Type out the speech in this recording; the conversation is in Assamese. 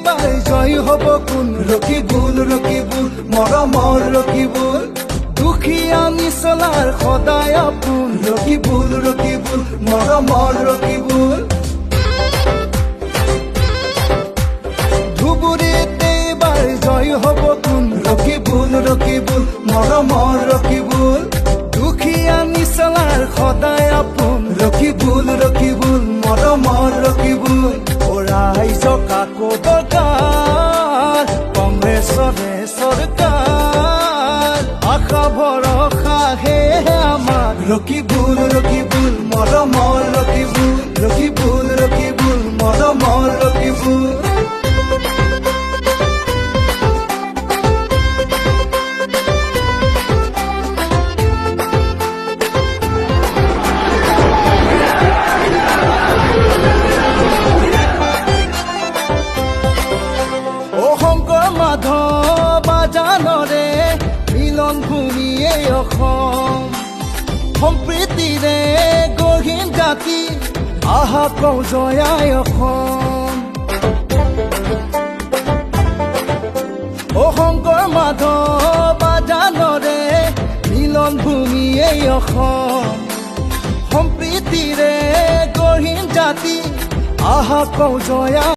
এইবাৰ জয় হ'ব কোন ৰকিবুল ৰকিবুল মৰমৰ ৰকিবুল দুখীয়া নিচলাৰ সদায় আপোন ৰকিবুল ৰকিবুল মৰমৰ ৰকিবুল ধুবুৰীত এইবাৰ জয় হ'ব কোন ৰকিবুল ৰকিবুল মৰমৰ ৰকিবুল দুখীয়া নিচলাৰ সদায় আপোন ৰকিবুল ৰকিবুল মৰমৰ ৰকিবুল ৰাইজ কাকো দৰকাৰ কংগ্ৰেছৰে চৰকাৰ আশা ভৰসা হে আমাৰ ৰকিবুল ৰকিবুল মৰমৰ ৰকিবুল ৰকিবুল ৰকিবুল মৰমৰ ৰকিবুল বাজানৰে মিলন ভূমিয়ে অসম সম্প্ৰীতিৰে গহীন জাতি আহা কওঁ জয়াই অসম শংকৰ মাধৱ বাজানৰে মিলন ভূমিয়ে অসম সম্প্ৰীতিৰে গহীন জাতি আহা কওঁ জয়া